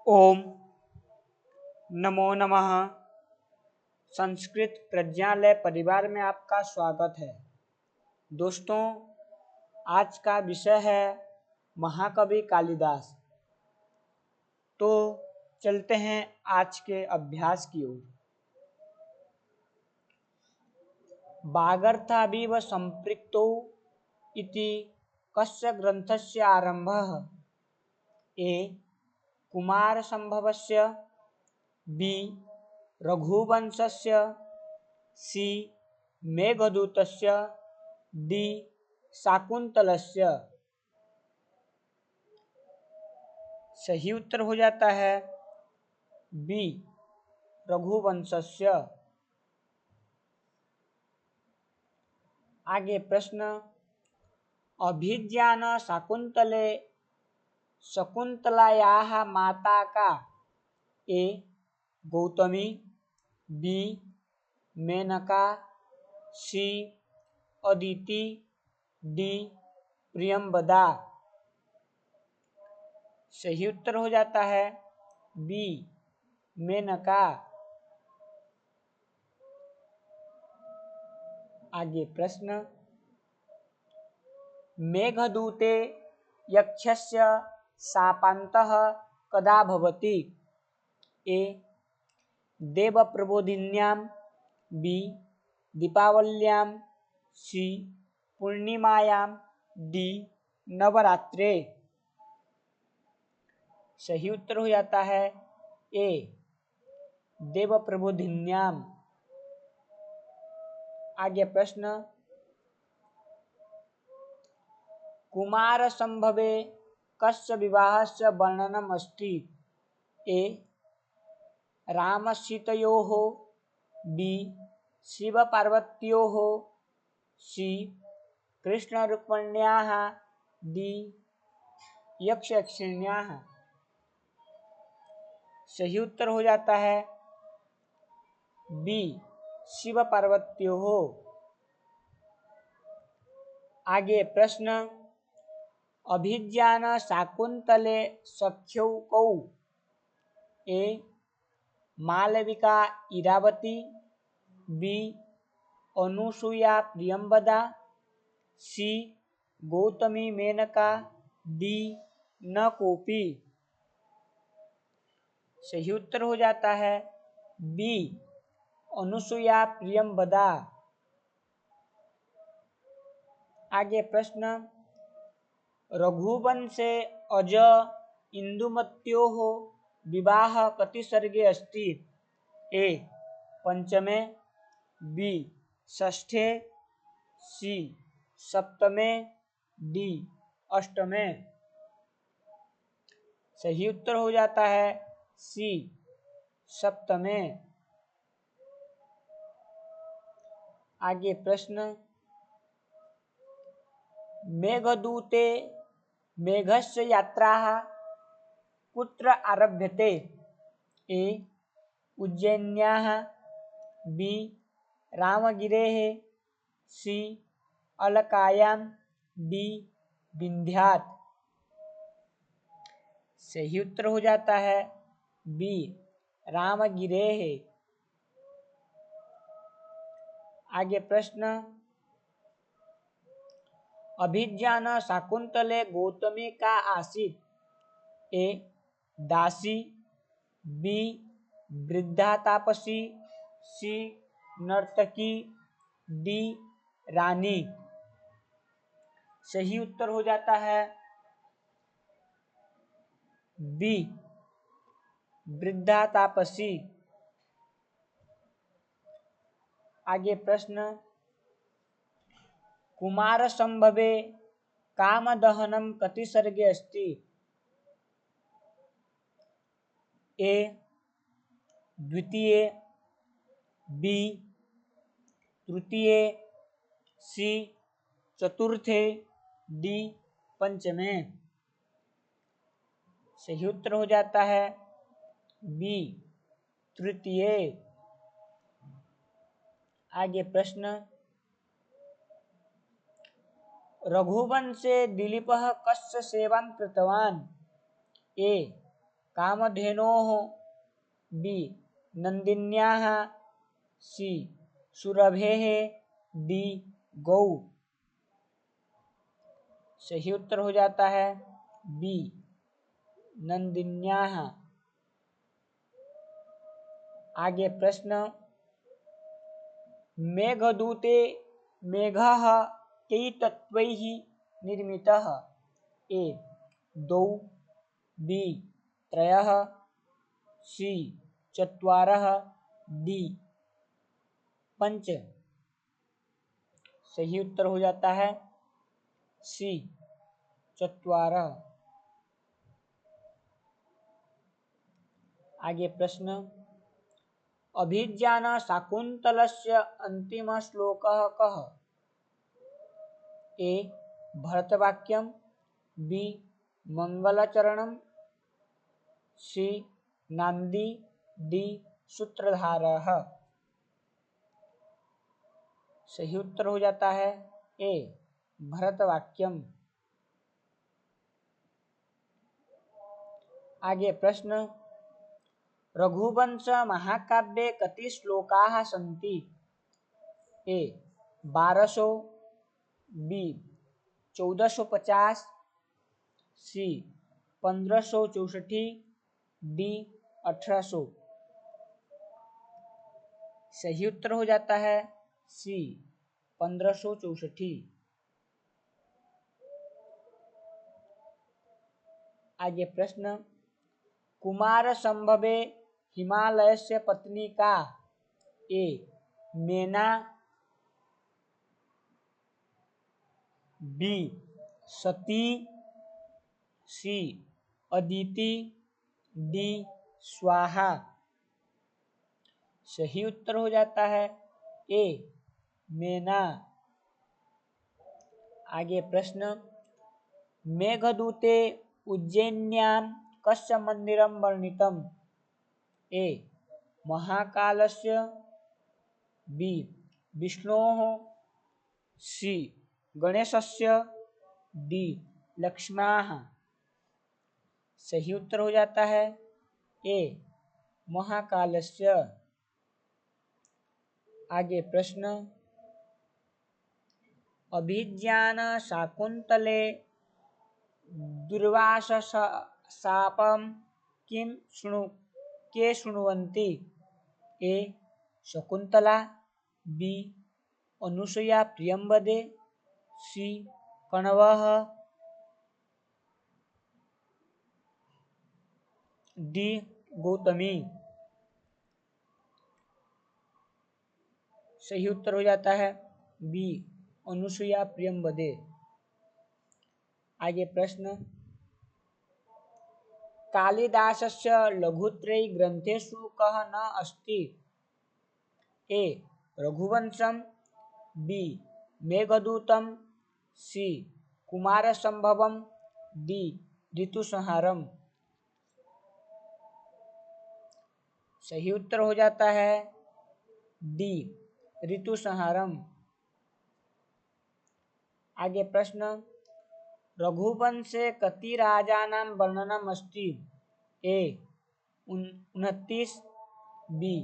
ओम नमो नमः। संस्कृत प्रज्ञालय परिवार में आपका स्वागत है। दोस्तों, आज का विषय है महाकवि कालिदास। तो चलते हैं आज के अभ्यास की ओर। वागर्थाविव संपृक्तौ इति कस्य ग्रन्थस्य आरम्भः। ए कुमारसम्भवस्य, बी रघुवंशस्य, सी मेघदूतस्य, डी शाकुंतलस्य। सही उत्तर हो जाता है बी रघुवंशस्य। आगे प्रश्न, अभिज्ञान शाकुंतले शकुंतलायाः माता का। ए गौतमी, बी मेनका, सी अदिति, डी प्रियंवदा। सही उत्तर हो जाता है बी मेनका। आगे प्रश्न, मेघदूते यक्षस्य शापान्तः कदा भवति। ए देवप्रबोधिन्यां, बी दीपावल्यां, सी पूर्णिमायां, डी नवरात्रे। सही उत्तर हो जाता है ए देवप्रबोधिन्यां। आगे प्रश्न, कुमारसम्भवे कस्य विवाहस्य वर्णनम् अस्ति। ए रामसीतयोः, बी शिवपार्वत्योः, सी कृष्णरुक्मिण्याः, डी यक्षयक्षिण्याः। सही उत्तर हो जाता है बी शिवपार्वत्योः। आगे प्रश्न, अभिज्ञान शाकुंतले सख्यौ कौ। ए मालविका इरावती, बी अनुसूया प्रियंवदा, सी गौतमी मेनका, डी न कोपी। सही उत्तर हो जाता है बी अनुसूया प्रियंवदा। आगे प्रश्न, रघुवंशे अज इंदुमत्योः विवाह कति सर्गे अस्ति। ए पंचमे, बी षष्ठे, सी सप्तमे, डी अष्टमे। सही उत्तर हो जाता है सी सप्तमे। आगे प्रश्न, मेघदूते मेघस्य यात्राः कुत्र आरभ्यते। ए उज्जैन्याः, बी रामगिरेः, सी अलकायां, डी विंध्यात्। सही उत्तर हो जाता है बी रामगिरेः। आगे प्रश्न, अभिज्ञान शाकुंतले गौतमी का आसीत्। ए दासी, बी वृद्धा तापसी, सी नर्तकी, डी रानी। सही उत्तर हो जाता है बी वृद्धा तापसी। आगे प्रश्न, कुमारसम्भवे कामदहनं कति सर्गे अस्ति। ए द्वितीये, बी तृतीये, सी चतुर्थे, डी पंचमे। सही उत्तर हो जाता है बी तृतीये। आगे प्रश्न, रघुवंशे दिलीपः कस्य सेवां कृतवान्। ए कामधेनोः, बी नंदिन्याः, सी सुरभेः, डी गौ। सही उत्तर हो जाता है बी नंदिन्याः। आगे प्रश्न, मेघदूते मेघः कई तत्वैः निर्मितः? ए द्वौ, बी त्रयः, सी चत्वारः, डी पंच। सही उत्तर हो जाता है सी चत्वारः। आगे प्रश्न, अभिज्ञान शाकुंतलस्य अंतिम श्लोकः कः? ए भरतवाक्यम, बी मंगलचरणम, सी नांदी, डी सूत्रधारः। सही उत्तर हो जाता है ए भरतवाक्यम। आगे प्रश्न, रघुवंश महाकाव्ये कति श्लोकाः सन्ति? ए 1200, बी 1450, सी 1564, डी 1800। सही उत्तर हो जाता है सी 1564। आगे प्रश्न, कुमार संभवे हिमालयस्य पत्नी का? ए मेना, बी सती, सी अदिति, डी स्वाहा। सही उत्तर हो जाता है ए मेना। आगे प्रश्न, मेघदूते उज्जैन्यां कस्य मंदिरं वर्णितम्? ए महाकालस्य, बी विष्णोः, सी गणेशस्य, डी लक्ष्म्याः। सही उत्तर हो जाता है ए महाकालस्य। आगे प्रश्न, अभिज्ञान शाकुंतले दुर्वास शापं के शृण्वन्ति? ए शकुंतला, बी अनुसूया प्रियंवदे, सी कण्वः, डी गौतमी। सही उत्तर हो जाता है बी अनुसूया प्रियंवदे। आगे प्रश्न, कालिदासस्य लघुत्रयी ग्रंथेषु कः न अस्ति? ए रघुवंशम, बी मेघदूतम, सी कुमारसंभवम, डी ऋतुसंहारम। सही उत्तर हो जाता है डी ऋतुसंहारम। आगे प्रश्न, रघुवंशे कति राजानां वर्णनम् अस्ति? ए 29, बी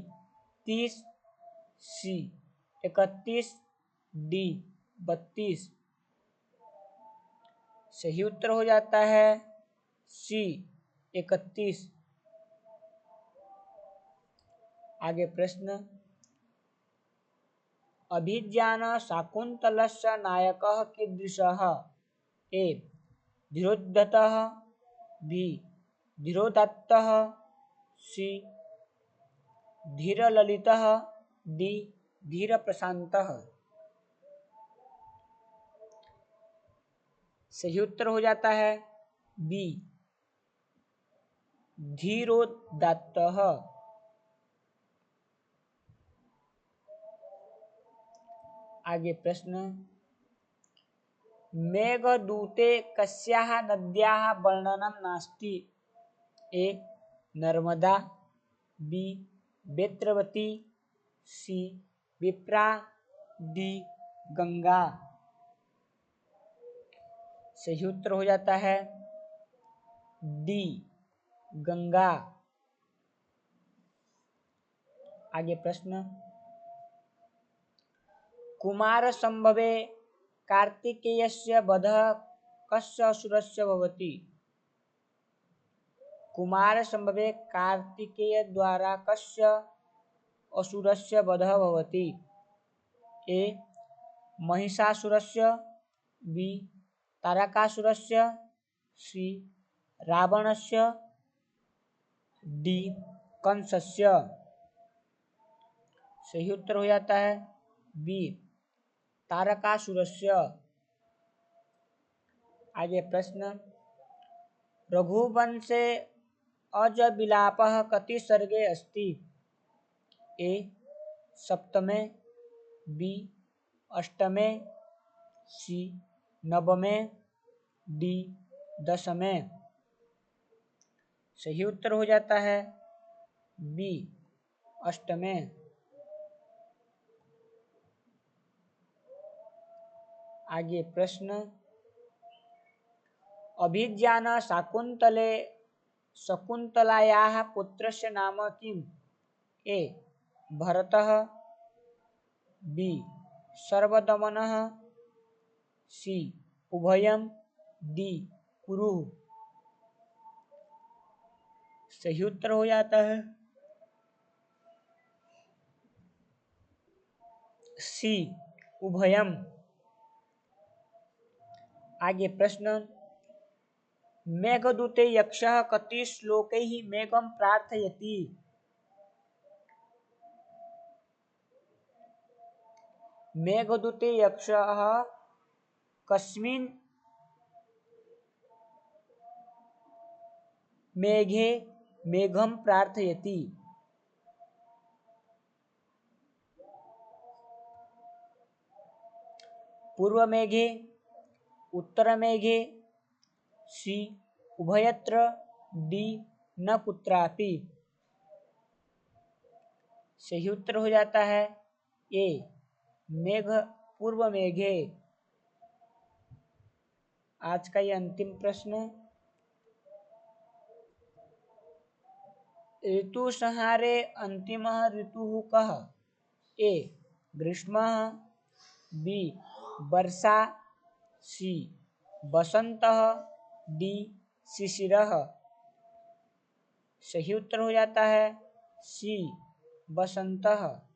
30, सी 31, डी 32। सही उत्तर हो जाता है सी 31। आगे प्रश्न, अभिज्ञान शाकुंतलस्य नायकः कीदृशः? ए धीरोद्धतः, बी धीरोदात्तः, सी धीरललितः, डी धीरप्रशांतः। सही उत्तर हो जाता है बी धीरोदात्तः। आगे प्रश्न, मेघदूते कस्याः नद्याः वर्णनं नास्ति? ए नर्मदा, बी बेत्रवती, सी विप्रा, डी गंगा। सही उत्तर हो जाता है डी गंगा। आगे प्रश्न, कुमार संभवे कार्तिकेयस्य वधः कस्य असुरस्य भवति? कुमार संभवे कार्तिकेय द्वारा कस्य असुरस्य वधः भवति? ए महिषासुरस्य, बी तारकासुरस्य, सी रावणस्य, डी कंसस्य। सही उत्तर हो जाता है बी तारकासुरस्य। आगे प्रश्न, रघुवंशे अजविलापः कति सर्गे अस्ति? ए सप्तमे, बी अष्टमे, सी नवमे, डी दशमे। सही उत्तर हो जाता है बी अष्टमे। आगे प्रश्न, अभिज्ञान शाकुंतले शकुंतलायाः पुत्रस्य नाम किम्? ए भरतः, बी सर्वदमनः, सी उभयम, डी कुरुः। सही उत्तर हो जाता है सी उभयम। आगे प्रश्न, मेघदूते यक्षः कति श्लोकैः मेघं प्रार्थयति? मेघदूते यक्षः कस्मिन् मेघे मेघं प्रार्थयति? पूर्वमेघे, उत्तरमेघे, सी उभयत्र, डी न कुत्रापि। सही उत्तर हो जाता है ए मेघ पूर्व मेघे। आज का ये अंतिम प्रश्न, ऋतु संहारे अंतिमः ऋतुः कः? ए ग्रीष्मः, बी वर्षा, सी वसंतः, डी शिशिरः। सही उत्तर हो जाता है सी वसंतः।